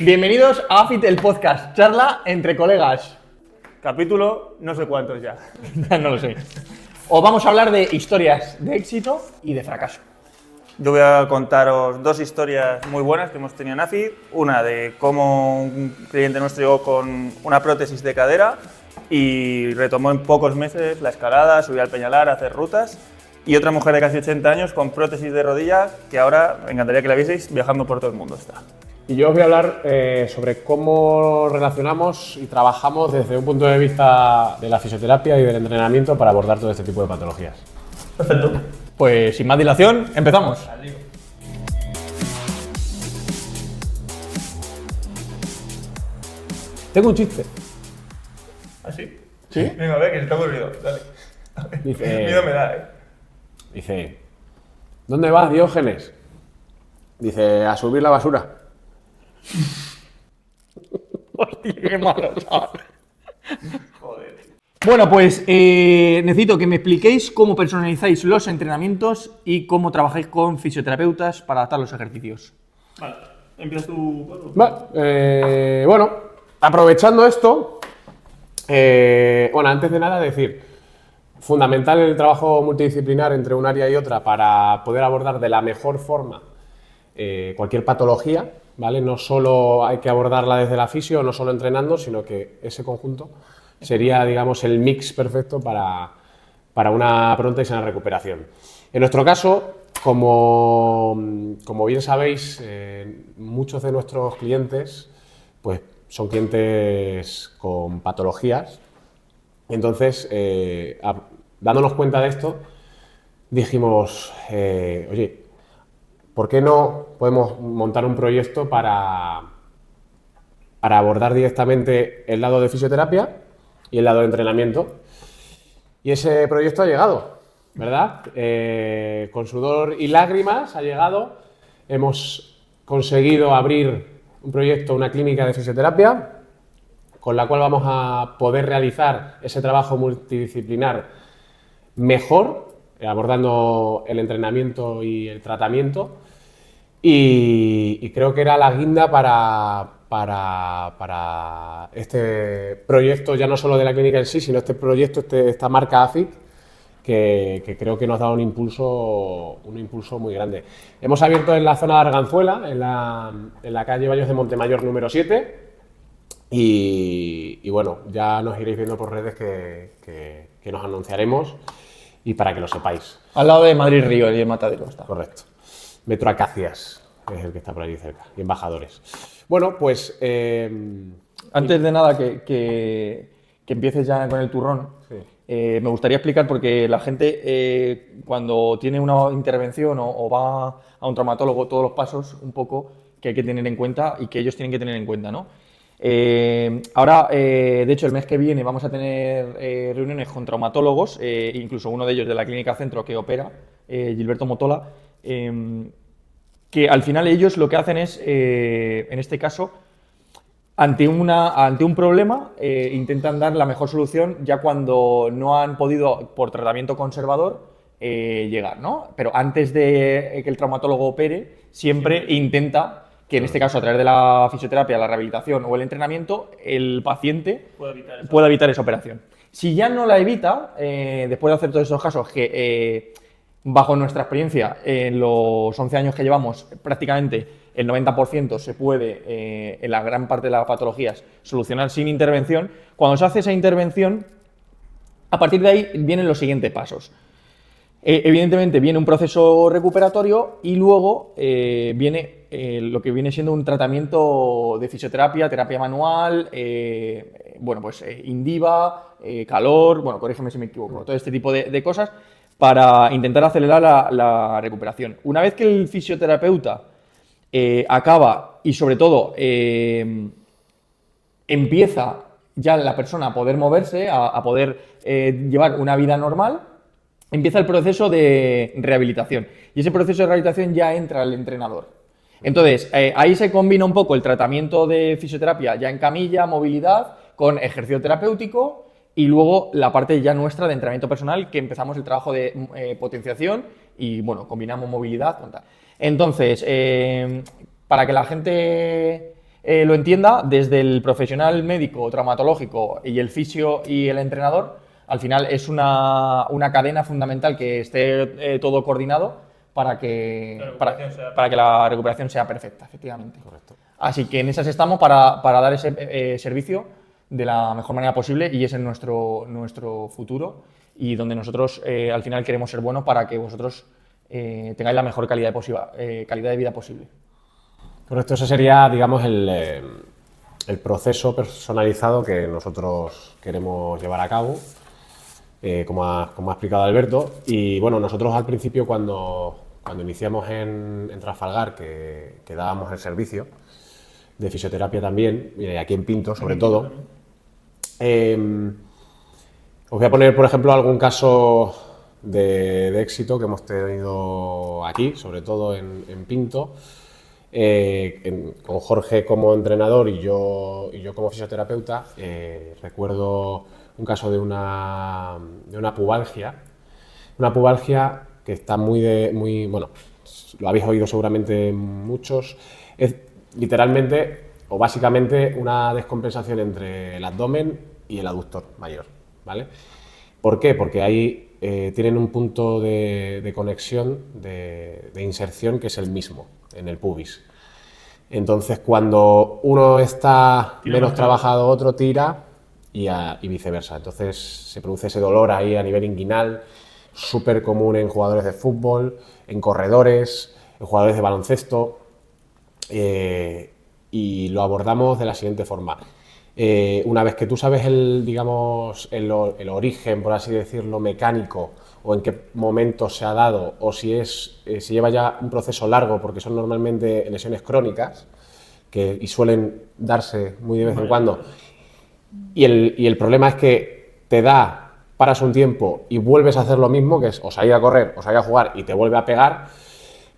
Bienvenidos a AFIT, el podcast, charla entre colegas. Capítulo, no sé cuántos ya. No lo sé. Os vamos a hablar de historias de éxito y de fracaso. Yo voy a contaros dos historias muy buenas que hemos tenido en AFIT. Una de cómo un cliente nuestro llegó con una prótesis de cadera y retomó en pocos meses la escalada, subir al Peñalar, hacer rutas. Y otra mujer de casi 80 años con prótesis de rodilla que ahora, me encantaría que la vieseis, viajando por todo el mundo está. Y yo os voy a hablar sobre cómo relacionamos y trabajamos desde un punto de vista de la fisioterapia y del entrenamiento para abordar todo este tipo de patologías. Perfecto. Pues sin más dilación, empezamos. Tengo un chiste. ¿Ah, sí? ¿Sí? Venga, a ver, que se está aburrido. Dale. Dice, Miedo me da, dice, ¿dónde vas, Diógenes? Dice, a subir la basura. Hostia, qué malo, chaval. Joder. Bueno, pues necesito que me expliquéis cómo personalizáis los entrenamientos y cómo trabajáis con fisioterapeutas para adaptar los ejercicios. Vale, empiezas tú. Bueno, aprovechando esto, antes de nada decir, fundamental el trabajo multidisciplinar entre un área y otra para poder abordar de la mejor forma cualquier patología, ¿vale? No solo hay que abordarla desde la fisio, no solo entrenando, sino que ese conjunto sería, digamos, el mix perfecto para una pronta y sana recuperación. En nuestro caso, como bien sabéis, muchos de nuestros clientes pues, son clientes con patologías. Entonces, dándonos cuenta de esto, dijimos, oye, ¿por qué no podemos montar un proyecto para abordar directamente el lado de fisioterapia y el lado de entrenamiento? Y ese proyecto ha llegado, ¿verdad? Con sudor y lágrimas ha llegado. Hemos conseguido abrir un proyecto, una clínica de fisioterapia, con la cual vamos a poder realizar ese trabajo multidisciplinar mejor, abordando el entrenamiento y el tratamiento. Y creo que era la guinda para este proyecto, ya no solo de la clínica en sí, sino este proyecto, esta marca AFIT, que creo que nos da un impulso muy grande. Hemos abierto en la zona de Arganzuela, en la calle Valles de Montemayor número 7, y bueno, ya nos iréis viendo por redes que nos anunciaremos y para que lo sepáis. Al lado de Madrid Río y el Matadero está. Correcto. Metro Acacias es el que está por allí cerca, y Embajadores. Bueno, pues... Antes de nada que empieces ya con el turrón, Sí. Me gustaría explicar porque la gente cuando tiene una intervención o va a un traumatólogo, todos los pasos un poco que hay que tener en cuenta y que ellos tienen que tener en cuenta, ¿no? Ahora, de hecho, el mes que viene vamos a tener reuniones con traumatólogos, incluso uno de ellos de la Clínica Centro que opera, Gilberto Motola, que al final ellos lo que hacen es, en este caso, ante un problema, intentan dar la mejor solución ya cuando no han podido, por tratamiento conservador, llegar, ¿no? Pero antes de que el traumatólogo opere, siempre intenta que en este caso, a través de la fisioterapia, la rehabilitación o el entrenamiento, el paciente pueda evitar esa operación. Si ya no la evita, después de hacer todos esos casos que, bajo nuestra experiencia, en los 11 años que llevamos, prácticamente el 90% se puede, en la gran parte de las patologías, solucionar sin intervención. Cuando se hace esa intervención, a partir de ahí vienen los siguientes pasos. Evidentemente viene un proceso recuperatorio y luego viene lo que viene siendo un tratamiento de fisioterapia, terapia manual, Indiva, calor, corrígeme si me equivoco, todo este tipo de cosas para intentar acelerar la recuperación. Una vez que el fisioterapeuta acaba y sobre todo empieza ya la persona a poder moverse, a poder llevar una vida normal, empieza el proceso de rehabilitación y ese proceso de rehabilitación ya entra el entrenador. Entonces, ahí se combina un poco el tratamiento de fisioterapia ya en camilla, movilidad, con ejercicio terapéutico y luego la parte ya nuestra de entrenamiento personal, que empezamos el trabajo de potenciación y, combinamos movilidad con tal. Entonces, para que la gente lo entienda, desde el profesional médico, traumatológico y el fisio y el entrenador, al final es una cadena fundamental que esté todo coordinado para que la recuperación sea perfecta, efectivamente. Correcto. Así que en esas estamos para dar ese servicio de la mejor manera posible y ese es nuestro futuro y donde nosotros al final queremos ser buenos para que vosotros tengáis la mejor calidad de vida posible. Correcto, ese sería, digamos, el proceso personalizado que nosotros queremos llevar a cabo, como ha explicado Alberto. Y bueno, nosotros al principio cuando iniciamos en Trafalgar, que dábamos el servicio de fisioterapia también, y aquí en Pinto sobre todo, os voy a poner, por ejemplo, algún caso de éxito que hemos tenido aquí, sobre todo en Pinto. Con Jorge como entrenador y yo como fisioterapeuta, recuerdo un caso de una pubalgia. Una pubalgia que está muy, bueno, lo habéis oído seguramente muchos, es literalmente o básicamente una descompensación entre el abdomen y el aductor mayor, ¿vale? ¿Por qué? Porque ahí tienen un punto de conexión, de inserción que es el mismo, en el pubis. Entonces, cuando uno está menos trabajado, otro tira y viceversa. Entonces, se produce ese dolor ahí a nivel inguinal, súper común en jugadores de fútbol, en corredores, en jugadores de baloncesto, y lo abordamos de la siguiente forma. Una vez que tú sabes el origen, por así decirlo, mecánico, o en qué momento se ha dado, o si lleva ya un proceso largo, porque son normalmente lesiones crónicas y suelen darse muy de vez en cuando, y el problema es que te da, paras un tiempo y vuelves a hacer lo mismo, que es o salir a correr o salir a jugar y te vuelve a pegar,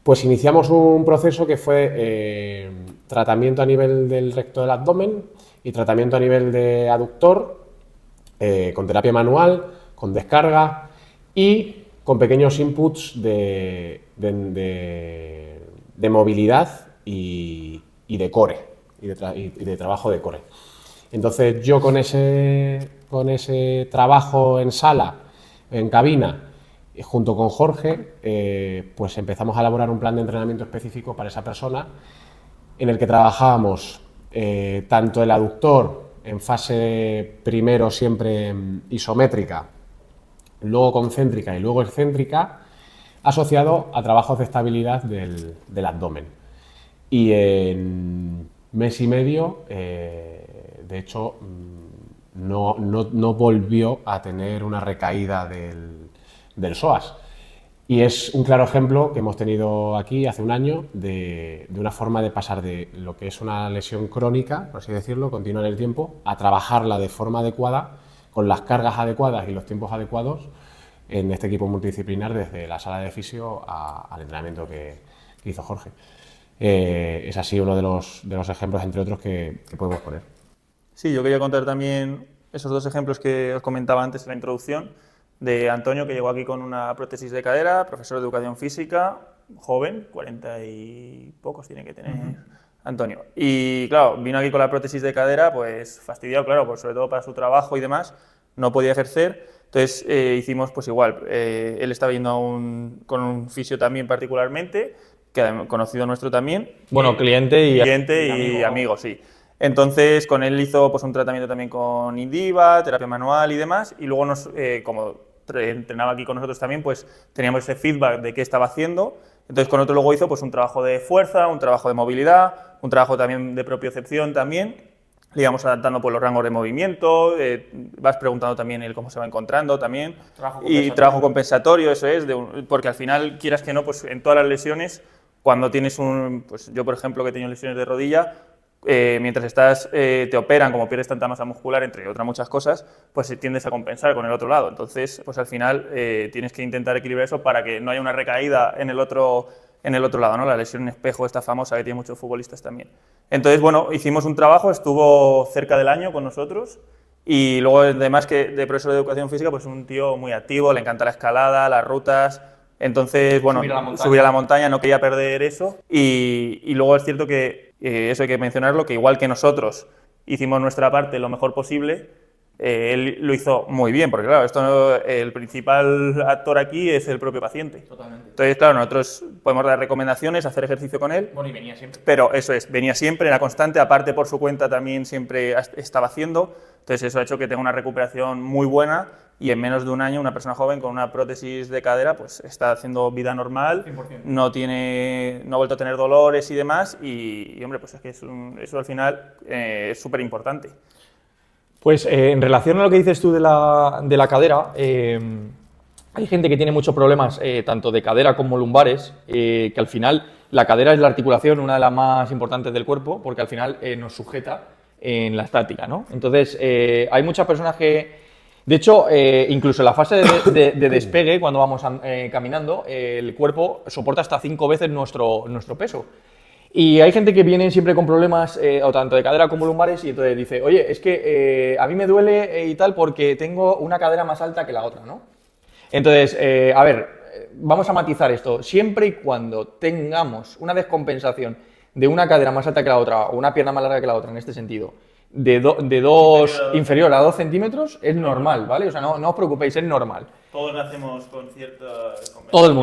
pues iniciamos un proceso que fue tratamiento a nivel del recto del abdomen y tratamiento a nivel de aductor, con terapia manual, con descarga y con pequeños inputs de movilidad y de core, y de trabajo de core. Entonces yo con ese trabajo en sala, en cabina, junto con Jorge, pues empezamos a elaborar un plan de entrenamiento específico para esa persona, en el que trabajábamos tanto el aductor en fase primero siempre isométrica, luego concéntrica y luego excéntrica, asociado a trabajos de estabilidad del abdomen. Y en mes y medio, de hecho, no volvió a tener una recaída del psoas. Y es un claro ejemplo que hemos tenido aquí hace un año de una forma de pasar de lo que es una lesión crónica, por así decirlo, continua en el tiempo, a trabajarla de forma adecuada, con las cargas adecuadas y los tiempos adecuados en este equipo multidisciplinar, desde la sala de fisio al entrenamiento que hizo Jorge. Es así uno de los ejemplos, entre otros, que podemos poner. Sí, yo quería contar también esos dos ejemplos que os comentaba antes en la introducción, de Antonio, que llegó aquí con una prótesis de cadera, profesor de educación física, joven, 40 y pocos tiene que tener Antonio. Y claro, vino aquí con la prótesis de cadera, pues fastidiado, claro, pues sobre todo para su trabajo y demás, no podía ejercer. Entonces hicimos pues igual, él estaba yendo con un fisio también particularmente, que conocido nuestro también. Bueno, cliente y amigo, sí. Entonces con él hizo pues un tratamiento también con Indiva, terapia manual y demás, y luego como entrenaba aquí con nosotros también, pues teníamos ese feedback de qué estaba haciendo. Entonces con otro luego hizo pues un trabajo de fuerza, un trabajo de movilidad, un trabajo también de propiocepción también. Le íbamos adaptando pues los rangos de movimiento, vas preguntando también él cómo se va encontrando también. Trabajo compensatorio, eso es, porque al final, quieras que no, pues en todas las lesiones, cuando tienes pues yo por ejemplo que he tenido lesiones de rodilla, mientras te operan, como pierdes tanta masa muscular, entre otras muchas cosas, pues tiendes a compensar con el otro lado. Entonces, pues al final tienes que intentar equilibrar eso para que no haya una recaída en el otro lado, ¿no? La lesión en espejo, esta famosa que tienen muchos futbolistas también. Entonces, bueno, hicimos un trabajo, estuvo cerca del año con nosotros, y luego, además que de profesor de educación física, pues un tío muy activo, le encanta la escalada, las rutas. Entonces, bueno, subir a la montaña, no quería perder eso. Y luego es cierto que eso hay que mencionarlo, que igual que nosotros hicimos nuestra parte lo mejor posible, él lo hizo muy bien, porque claro, el principal actor aquí es el propio paciente. Totalmente. Entonces, claro, nosotros podemos dar recomendaciones, hacer ejercicio con él. Bueno, y venía siempre. Pero eso es, venía siempre, era constante, aparte por su cuenta también siempre estaba haciendo. Entonces eso ha hecho que tenga una recuperación muy buena y en menos de un año una persona joven con una prótesis de cadera pues está haciendo vida normal, 100%. no ha vuelto a tener dolores y demás y hombre, pues es que eso al final es súper importante. Pues en relación a lo que dices tú de la cadera, hay gente que tiene muchos problemas, tanto de cadera como lumbares, que al final la cadera es la articulación, una de las más importantes del cuerpo, porque al final nos sujeta en la estática, ¿no? Entonces, hay muchas personas que, de hecho, incluso en la fase de despegue, cuando vamos caminando, el cuerpo soporta hasta 5 veces nuestro peso. Y hay gente que viene siempre con problemas, o tanto de cadera como lumbares, y entonces dice, oye, es que a mí me duele y tal porque tengo una cadera más alta que la otra, ¿no? Entonces, a ver, vamos a matizar esto. Siempre y cuando tengamos una descompensación de una cadera más alta que la otra, o una pierna más larga que la otra, en este sentido, inferior a 2 centímetros, es normal, ¿vale? O sea, no os preocupéis, es normal. Todos nacemos con cierta... Todo el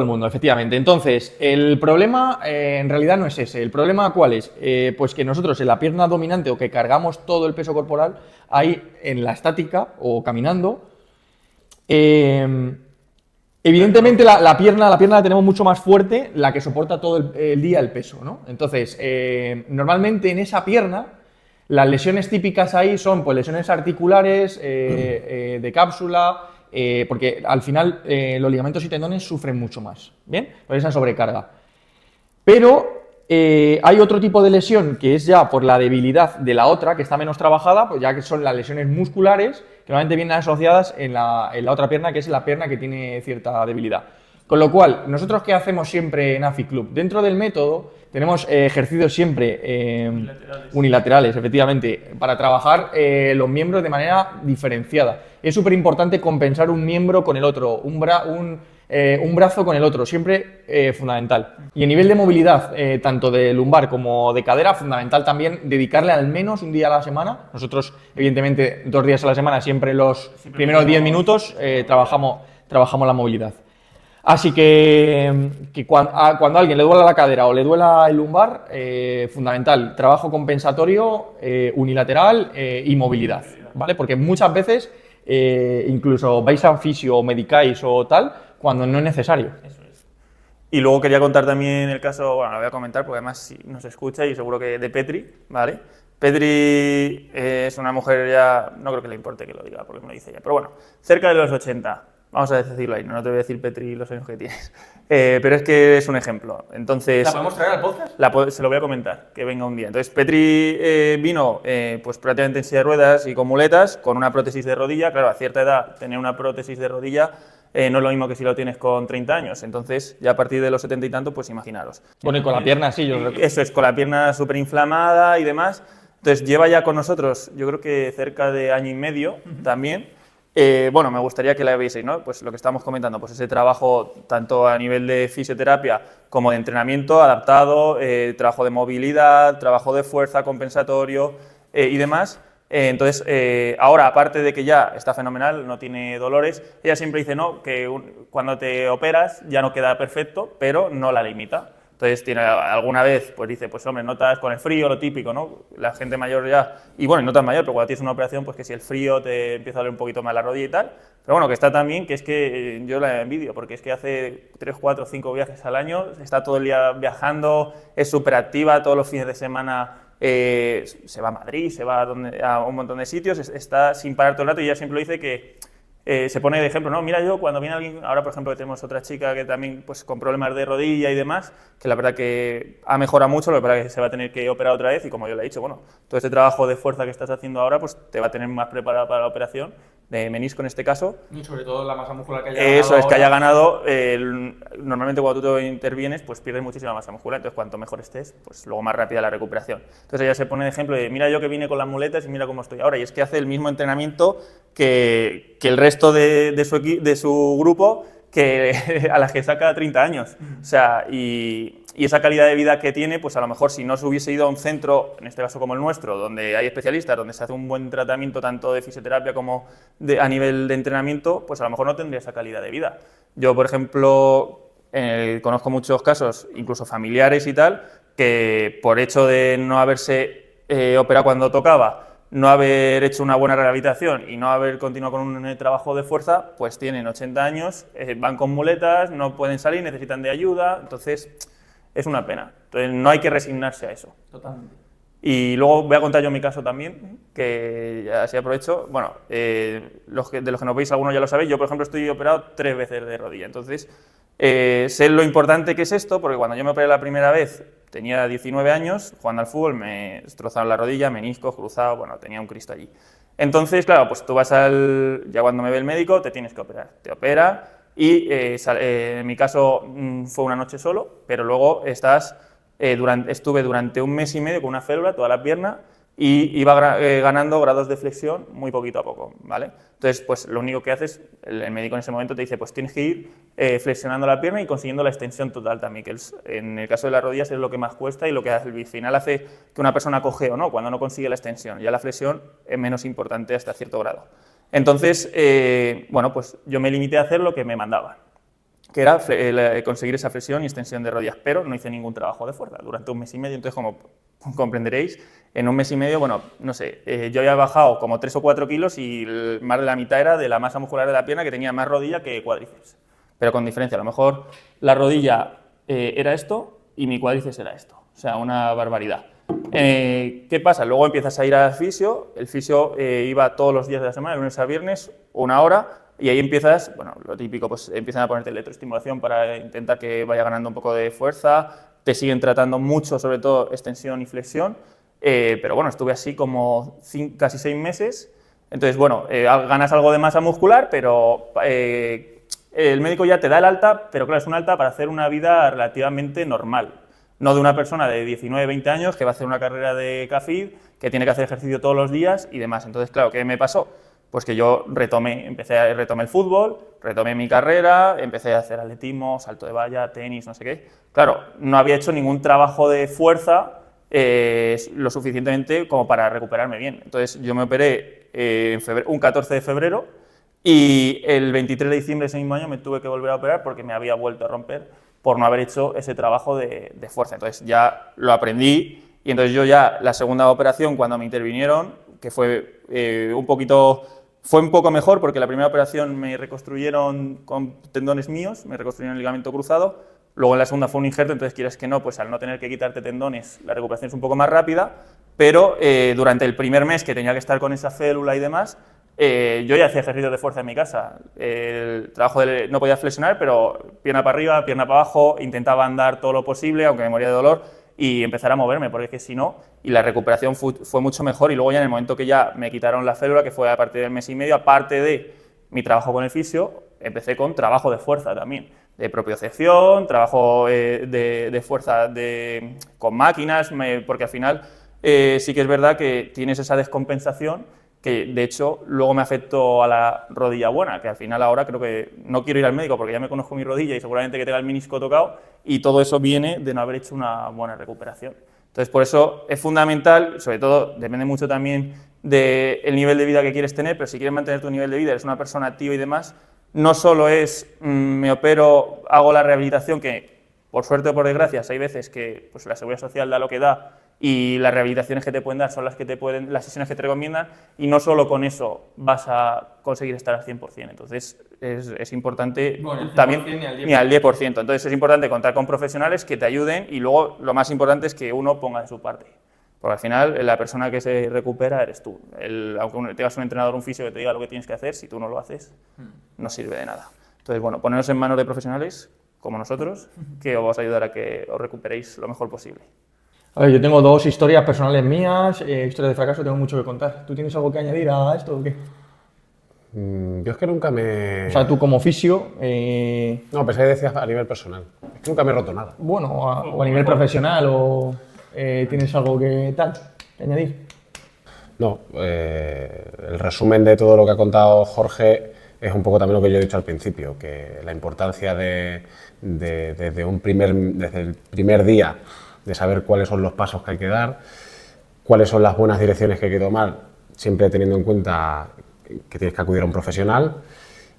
mundo, efectivamente. Entonces, el problema en realidad no es ese. ¿El problema cuál es? Pues que nosotros en la pierna dominante o que cargamos todo el peso corporal, ahí en la estática o caminando, evidentemente la pierna la tenemos mucho más fuerte, la que soporta todo el día el peso, ¿no? Entonces, normalmente en esa pierna, las lesiones típicas ahí son pues lesiones articulares, de cápsula, porque al final los ligamentos y tendones sufren mucho más, ¿bien? Por esa sobrecarga. Pero hay otro tipo de lesión que es ya por la debilidad de la otra, que está menos trabajada, pues ya que son las lesiones musculares, que normalmente vienen asociadas en la otra pierna, que es la pierna que tiene cierta debilidad. Con lo cual, ¿nosotros qué hacemos siempre en AFI Club? Dentro del método tenemos ejercicios siempre unilaterales, efectivamente, para trabajar los miembros de manera diferenciada. Es súper importante compensar un miembro con el otro, un brazo con el otro, siempre fundamental. Y a nivel de movilidad, tanto de lumbar como de cadera, fundamental también dedicarle al menos un día a la semana. Nosotros, evidentemente, 2 días a la semana, siempre los primeros 10 minutos trabajamos la movilidad. Así que cuando a alguien le duela la cadera o le duela el lumbar, fundamental, trabajo compensatorio, unilateral y movilidad, ¿vale? Porque muchas veces incluso vais a fisio o medicáis o tal, cuando no es necesario. Eso es. Y luego quería contar también el caso, bueno, lo voy a comentar porque además si nos escucha y seguro que de Petri, ¿vale? Petri es una mujer ya, no creo que le importe que lo diga porque me lo dice ella, pero bueno, cerca de los 80. Vamos a decirlo ahí, no te voy a decir Petri los años que tienes, pero es que es un ejemplo. Entonces, ¿La podemos traer al podcast? Se lo voy a comentar, que venga un día. Entonces, Petri vino pues prácticamente en silla de ruedas y con muletas, con una prótesis de rodilla. Claro, a cierta edad tener una prótesis de rodilla no es lo mismo que si lo tienes con 30 años. Entonces, ya a partir de los 70 y tanto, pues imaginaros. Bueno, y con la pierna sí, yo lo recuerdo. Eso es, con la pierna súper inflamada y demás. Entonces, lleva ya con nosotros, yo creo que cerca de año y medio también. Bueno, me gustaría que la vieseis, ¿no? Pues lo que estamos comentando, pues ese trabajo tanto a nivel de fisioterapia como de entrenamiento adaptado, trabajo de movilidad, trabajo de fuerza compensatorio y demás. Entonces, ahora, aparte de que ya está fenomenal, no tiene dolores, ella siempre dice, no, que cuando te operas ya no queda perfecto, pero no la limita. Entonces, alguna vez, pues dice, pues hombre, notas con el frío, lo típico, ¿no? La gente mayor ya, y bueno, no tan mayor, pero cuando tienes una operación, pues que si el frío te empieza a doler un poquito más la rodilla y tal. Pero bueno, que está también, que es que yo la envidio, porque es que hace 3, 4, 5 viajes al año, está todo el día viajando, es súper activa, todos los fines de semana se va a Madrid, se va a un montón de sitios, está sin parar todo el rato y ella siempre lo dice que se pone de ejemplo, ¿no? Mira yo, cuando viene alguien, ahora por ejemplo tenemos otra chica que también pues con problemas de rodilla y demás, que la verdad que ha mejorado mucho, lo que pasa es que se va a tener que operar otra vez y como yo le he dicho, bueno, todo este trabajo de fuerza que estás haciendo ahora pues te va a tener más preparado para la operación, de menisco en este caso. Y sobre todo la masa muscular que haya ganado. Eso es, que haya ganado, normalmente cuando tú intervienes pues pierdes muchísima masa muscular, entonces cuanto mejor estés, pues luego más rápida la recuperación. Entonces ella se pone de ejemplo de mira yo que vine con las muletas y mira cómo estoy ahora, y es que hace el mismo entrenamiento que el resto de su grupo, que a las que saca 30 años. O sea, y y esa calidad de vida que tiene, pues a lo mejor si no se hubiese ido a un centro, en este caso como el nuestro, donde hay especialistas, donde se hace un buen tratamiento tanto de fisioterapia como a nivel de entrenamiento, pues a lo mejor no tendría esa calidad de vida. Yo, por ejemplo, conozco muchos casos, incluso familiares y tal, que por hecho de no haberse operado cuando tocaba, no haber hecho una buena rehabilitación y no haber continuado con un trabajo de fuerza, pues tienen 80 años, van con muletas, no pueden salir, necesitan de ayuda, entonces es una pena. Entonces no hay que resignarse a eso. Totalmente. Y luego voy a contar yo mi caso también, que así aprovecho. Bueno, de los que nos veis, algunos ya lo sabéis, yo por ejemplo estoy operado 3 veces de rodilla, entonces sé lo importante que es esto, porque cuando yo me operé la primera vez tenía 19 años, jugando al fútbol, me destrozaron la rodilla, meniscos, cruzado, bueno, tenía un Cristo allí. Entonces, claro, pues tú vas ya cuando me ve el médico, te tienes que operar. Te opera y en mi caso fue una noche solo, pero luego estuve durante un mes y medio con una férula, toda la pierna, y iba ganando grados de flexión muy poquito a poco, ¿vale? Entonces, pues lo único que haces, el médico en ese momento te dice, pues tienes que ir flexionando la pierna y consiguiendo la extensión total también, que en el caso de las rodillas es lo que más cuesta y lo que al final hace que una persona cojee o no, cuando no consigue la extensión. Ya la flexión es menos importante hasta cierto grado. Entonces, bueno, pues yo me limité a hacer lo que me mandaban, que era conseguir esa flexión y extensión de rodillas, pero no hice ningún trabajo de fuerza durante un mes y medio, entonces como comprenderéis, en un mes y medio, bueno, no sé, yo había bajado como 3 o 4 kilos y más de la mitad era de la masa muscular de la pierna, que tenía más rodilla que cuádriceps, pero con diferencia, a lo mejor la rodilla era esto y mi cuádriceps era esto, o sea, una barbaridad. ¿Qué pasa? Luego empiezas a ir al fisio, el fisio iba todos los días de la semana, de lunes a viernes, 1 hora, y ahí empiezas, bueno, lo típico, pues empiezan a ponerte electroestimulación para intentar que vaya ganando un poco de fuerza, te siguen tratando mucho, sobre todo extensión y flexión, pero bueno, estuve así como casi 6 meses, entonces bueno, ganas algo de masa muscular, pero el médico ya te da el alta, pero claro, es un alta para hacer una vida relativamente normal, no de una persona de 19, 20 años que va a hacer una carrera de CAFID, que tiene que hacer ejercicio todos los días y demás. Entonces, claro, ¿qué me pasó? Pues que yo retomé el fútbol, retomé mi carrera, empecé a hacer atletismo, salto de valla, tenis, no sé qué. Claro, no había hecho ningún trabajo de fuerza lo suficientemente como para recuperarme bien. Entonces yo me operé un 14 de febrero y el 23 de diciembre de ese mismo año me tuve que volver a operar porque me había vuelto a romper por no haber hecho ese trabajo de fuerza. Entonces ya lo aprendí y entonces yo ya la segunda operación cuando me intervinieron, que fue fue un poco mejor porque la primera operación me reconstruyeron con tendones míos, me reconstruyeron el ligamento cruzado, luego en la segunda fue un injerto, entonces quieres que no, pues al no tener que quitarte tendones la recuperación es un poco más rápida, pero durante el primer mes que tenía que estar con esa férula y demás, yo ya hacía ejercicios de fuerza en mi casa, el trabajo no podía flexionar, pero pierna para arriba, pierna para abajo, intentaba andar todo lo posible, aunque me moría de dolor, y empezar a moverme, porque es que si no, y la recuperación fue mucho mejor, y luego ya en el momento que ya me quitaron la férula, que fue a partir del mes y medio, aparte de mi trabajo con el fisio, empecé con trabajo de fuerza también, de propiocepción, trabajo de fuerza con máquinas, porque al final sí que es verdad que tienes esa descompensación, que de hecho luego me afectó a la rodilla buena, que al final ahora creo que no quiero ir al médico porque ya me conozco mi rodilla y seguramente que tenga el menisco tocado, y todo eso viene de no haber hecho una buena recuperación. Entonces por eso es fundamental, sobre todo depende mucho también del nivel de vida que quieres tener, pero si quieres mantener tu nivel de vida, eres una persona activa y demás, no solo es me opero, hago la rehabilitación, que por suerte o por desgracia hay veces que pues, la Seguridad Social da lo que da, y las rehabilitaciones que te pueden dar son las sesiones que te recomiendan, y no solo con eso vas a conseguir estar al 100%. Entonces es importante también ni al 10%. Entonces es importante contar con profesionales que te ayuden, y luego lo más importante es que uno ponga de su parte. Porque al final la persona que se recupera eres tú. Aunque tengas un entrenador, un fisio que te diga lo que tienes que hacer, si tú no lo haces, no sirve de nada. Entonces, bueno, poneros en manos de profesionales como nosotros, que os va a ayudar a que os recuperéis lo mejor posible. A ver, yo tengo 2 historias personales mías, historias de fracaso, tengo mucho que contar. ¿Tú tienes algo que añadir a esto o qué? Yo es que nunca me... O sea, tú como fisio... No, pensé que decías a nivel personal. Es que nunca me he roto nada. Bueno, o a nivel profesional, o tienes algo que añadir. No, el resumen de todo lo que ha contado Jorge es un poco también lo que yo he dicho al principio, que la importancia desde el primer día de saber cuáles son los pasos que hay que dar, cuáles son las buenas direcciones que hay que tomar, siempre teniendo en cuenta que tienes que acudir a un profesional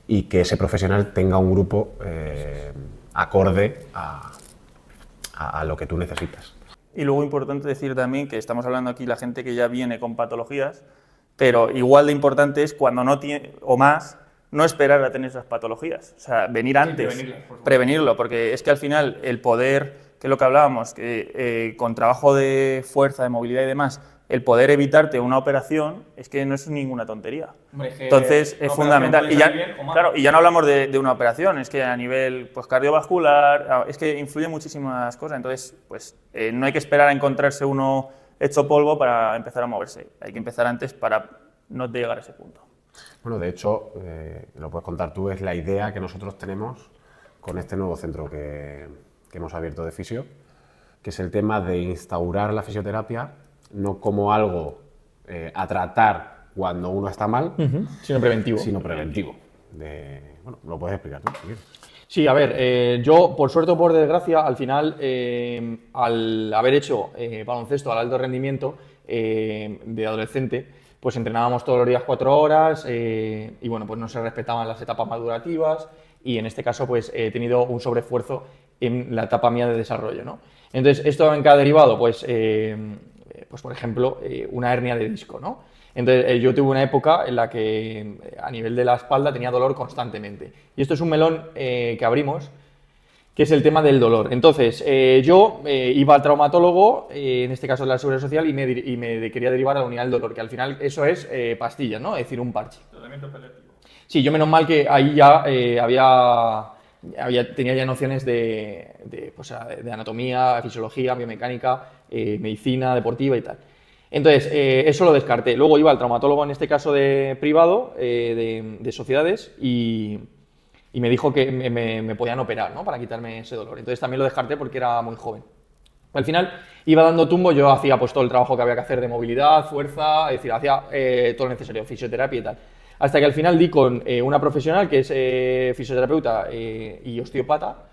y que ese profesional tenga un grupo acorde a lo que tú necesitas. Y luego importante decir también que estamos hablando aquí la gente que ya viene con patologías, pero igual de importante es cuando no tiene, o más, no esperar a tener esas patologías. O sea, venir antes, prevenirlo, porque es que al final el poder, que es lo que hablábamos, que con trabajo de fuerza, de movilidad y demás, el poder evitarte una operación es que no es ninguna tontería. Hombre, Entonces es fundamental. Y ya, claro, y ya no hablamos de una operación, es que a nivel pues, cardiovascular, es que influye muchísimas cosas. Entonces, pues no hay que esperar a encontrarse uno hecho polvo para empezar a moverse. Hay que empezar antes para no llegar a ese punto. Bueno, de hecho, lo puedes contar tú, es la idea que nosotros tenemos con este nuevo centro que hemos abierto de fisio, que es el tema de instaurar la fisioterapia no como algo a tratar cuando uno está mal, Sino preventivo. sino preventivo. Bueno, lo puedes explicar tú, si quieres. Sí, a ver, yo por suerte o por desgracia, al final, al haber hecho baloncesto al alto rendimiento de adolescente, pues entrenábamos todos los días 4 horas y bueno, pues no se respetaban las etapas madurativas y en este caso pues he tenido un sobreesfuerzo en la etapa mía de desarrollo, ¿no? Entonces, ¿esto en qué ha derivado? Pues por ejemplo, una hernia de disco, ¿no? Entonces, yo tuve una época en la que a nivel de la espalda tenía dolor constantemente. Y esto es un melón que abrimos, que es el tema del dolor. Entonces, yo iba al traumatólogo, en este caso de la Seguridad Social, y me quería derivar a la unidad del dolor, que al final eso es pastillas, ¿no? Es decir, un parche. Tratamiento paliativo. Sí, yo menos mal que ahí ya tenía ya nociones pues, de anatomía, fisiología, biomecánica, medicina deportiva y tal. Entonces, eso lo descarté. Luego iba al traumatólogo, en este caso de privado, de sociedades, y me dijo que me podían operar, ¿no? Para quitarme ese dolor. Entonces también lo descarté porque era muy joven. Al final iba dando tumbo, yo hacía pues todo el trabajo que había que hacer de movilidad, fuerza, es decir, hacía todo lo necesario, fisioterapia y tal. Hasta que al final di con una profesional que es fisioterapeuta y osteopata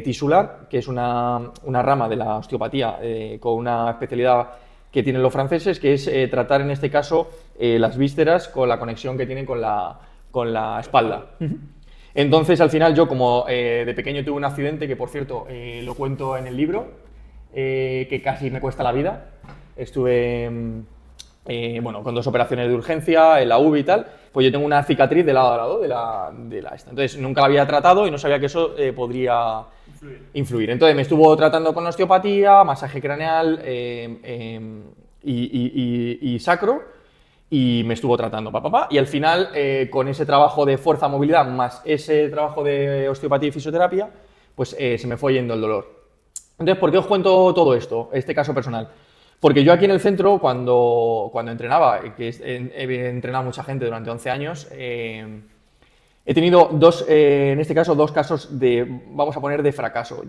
tisular, que es una rama de la osteopatía con una especialidad que tienen los franceses, que es tratar en este caso las vísceras con la conexión que tienen con la espalda. Entonces, al final, yo como de pequeño tuve un accidente, que por cierto lo cuento en el libro, que casi me cuesta la vida. Estuve bueno, con 2 operaciones de urgencia, en la UVI y tal, pues yo tengo una cicatriz de lado a lado de la esta. Entonces, nunca la había tratado y no sabía que eso podría influir. Entonces, me estuvo tratando con osteopatía, masaje craneal y sacro, y me estuvo tratando, y al final, con ese trabajo de fuerza, movilidad, más ese trabajo de osteopatía y fisioterapia, pues se me fue yendo el dolor. Entonces, ¿por qué os cuento todo esto, este caso personal? Porque yo aquí en el centro, cuando entrenaba, que he entrenado a mucha gente durante 11 años, he tenido en este caso, 2 casos vamos a poner, de fracaso.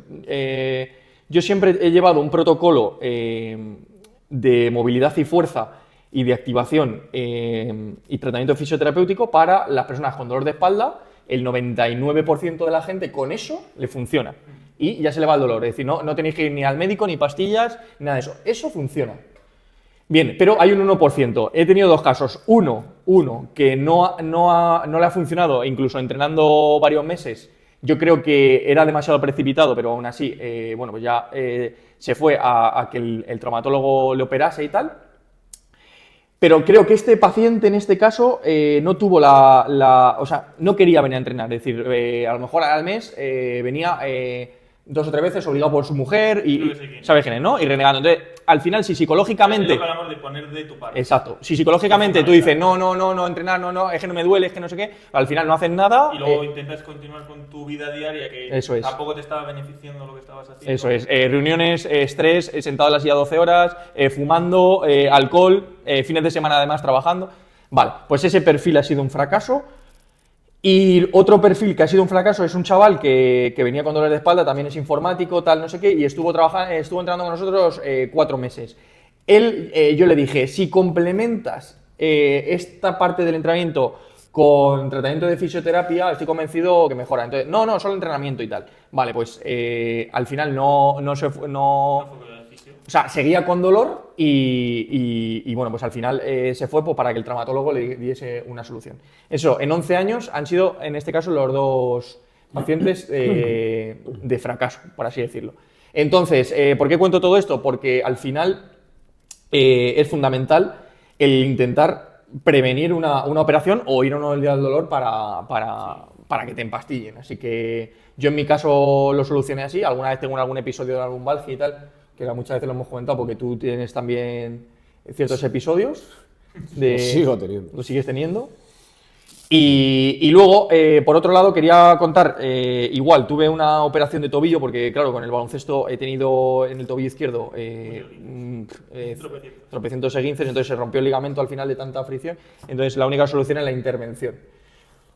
Yo siempre he llevado un protocolo de movilidad y fuerza y de activación y tratamiento fisioterapéutico para las personas con dolor de espalda. El 99% de la gente con eso le funciona y ya se le va el dolor. Es decir, no tenéis que ir ni al médico, ni pastillas, ni nada de eso. Eso funciona. Bien, pero hay un 1%. He tenido 2 casos. Uno que no le ha funcionado, incluso entrenando varios meses. Yo creo que era demasiado precipitado, pero aún así, bueno, pues ya se fue a que el traumatólogo le operase y tal. Pero creo que este paciente, en este caso, no tuvo o sea, no quería venir a entrenar. Es decir, a lo mejor al mes venía 2 o 3 veces obligado por su mujer y ¿sabes quién es, no? Y renegando. Entonces, al final, si psicológicamente... Es lo que hablamos de poner de tu parte. Exacto. Si psicológicamente tú dices, no, entrenar, no, es que no me duele, es que no sé qué, al final no haces nada... Y luego intentas continuar con tu vida diaria, que eso es. tampoco te estaba beneficiando lo que estabas haciendo. Eso es. Reuniones, estrés, sentado en la silla 12 horas, fumando, alcohol, fines de semana además trabajando... Vale, pues ese perfil ha sido un fracaso. Y otro perfil que ha sido un fracaso es un chaval que venía con dolor de espalda, también es informático, tal, no sé qué, y estuvo entrenando con nosotros 4 meses. Yo le dije, si complementas esta parte del entrenamiento con tratamiento de fisioterapia estoy convencido que mejora. Entonces, no, solo entrenamiento y tal. Vale, pues al final no o sea, seguía con dolor y bueno, pues al final se fue pues, para que el traumatólogo le diese una solución. Eso, en 11 años han sido, en este caso, los 2 pacientes de fracaso, por así decirlo. Entonces, ¿por qué cuento todo esto? Porque al final es fundamental el intentar prevenir una operación o ir a una unidad del dolor para que te empastillen. Así que yo en mi caso lo solucioné así. Alguna vez tengo algún episodio de lumbalgia y tal, que muchas veces lo hemos comentado porque tú tienes también ciertos episodios. Lo sigo teniendo. Lo sigues teniendo. Y luego, por otro lado, quería contar, igual, tuve una operación de tobillo, porque claro, con el baloncesto he tenido en el tobillo izquierdo tropecientos esguinces, entonces se rompió el ligamento al final de tanta fricción, entonces la única solución es la intervención.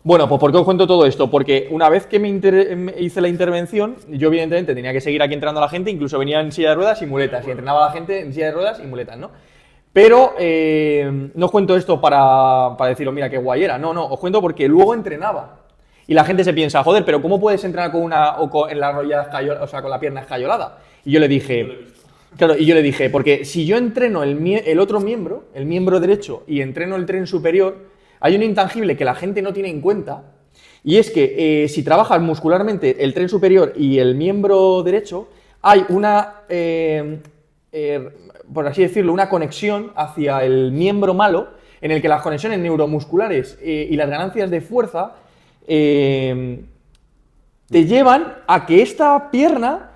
Bueno, pues ¿por qué os cuento todo esto? Porque una vez que me hice la intervención, yo evidentemente tenía que seguir aquí entrenando a la gente, incluso venía en silla de ruedas y muletas, y entrenaba a la gente en silla de ruedas y muletas, ¿no? Pero no os cuento esto para deciros, mira qué guay era. No, os cuento porque luego entrenaba. Y la gente se piensa, joder, pero ¿cómo puedes entrenar en la rodilla o sea, con la pierna escayolada? Y yo le dije, claro, porque si yo entreno el otro miembro, el miembro derecho, y entreno el tren superior, hay un intangible que la gente no tiene en cuenta, y es que si trabajas muscularmente el tren superior y el miembro derecho, hay una... por así decirlo, una conexión hacia el miembro malo, en el que las conexiones neuromusculares y las ganancias de fuerza te llevan a que esta pierna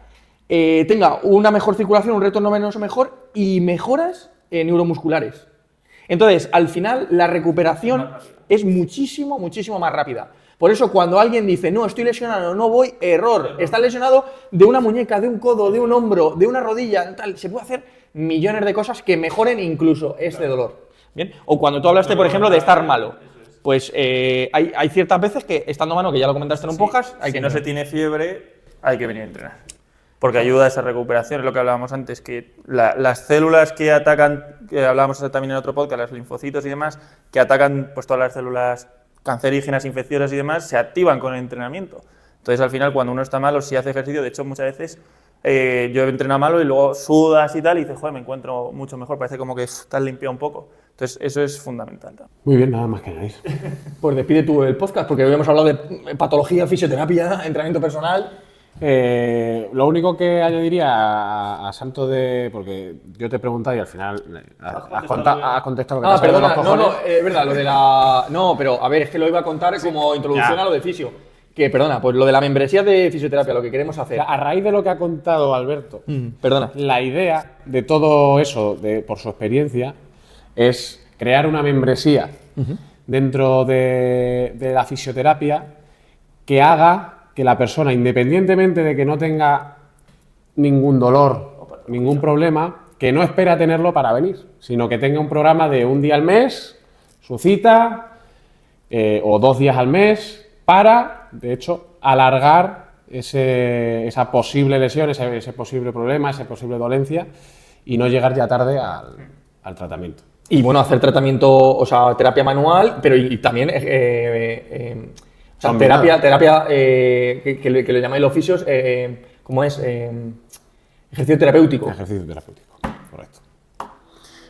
tenga una mejor circulación, un retorno venoso mejor y mejoras neuromusculares. Entonces, al final, la recuperación es muchísimo más rápida. Por eso, cuando alguien dice, no, estoy lesionado, no voy, error. Está lesionado de una muñeca, de un codo, de un hombro, de una rodilla, tal. Se puede hacer millones de cosas que mejoren incluso este dolor. ¿Bien? O cuando tú hablaste, por ejemplo, de estar malo. Pues hay ciertas veces que, estando malo, que ya lo comentaste en un podcast, si no se tiene fiebre, hay que venir a entrenar. Porque ayuda a esa recuperación, es lo que hablábamos antes, que las células que atacan, que hablábamos también en otro podcast, los linfocitos y demás, que atacan pues todas las células cancerígenas, infecciosas y demás, se activan con el entrenamiento. Entonces, al final, cuando uno está malo, si hace ejercicio, de hecho, muchas veces yo he entrenado malo y luego sudas y tal, y dices, joder, me encuentro mucho mejor, parece como que te has limpiado un poco. Entonces, eso es fundamental. Muy bien, nada más que añadir. Pues despide tú el podcast, porque hoy hemos hablado de patología, fisioterapia, entrenamiento personal. Lo único que añadiría a santo de... Porque yo te he preguntado y al final has contestado lo que te has perdona, los cojones. es verdad, lo de la... No, pero a ver, es que lo iba a contar como introducción a lo de fisio. Que, perdona, pues lo de la membresía de fisioterapia, lo que queremos hacer. A raíz de lo que ha contado Alberto, perdona. La idea de todo eso, por su experiencia, es crear una membresía dentro de la fisioterapia que haga que la persona, independientemente de que no tenga ningún dolor, ningún problema, que no espera tenerlo para venir, sino que tenga un programa de un día al mes, su cita, o 2 días al mes, para, de hecho, alargar esa posible lesión, ese posible problema, esa posible dolencia, y no llegar ya tarde al tratamiento. Y bueno, hacer tratamiento, o sea, terapia manual, pero y también... o sea, terapia que le llamáis los fisios, ¿cómo es? Ejercicio terapéutico. Ejercicio terapéutico, correcto.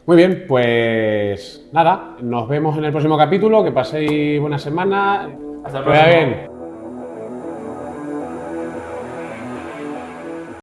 Muy bien, pues nada, nos vemos en el próximo capítulo, que paséis buena semana. Hasta el próximo. próximo. Bien.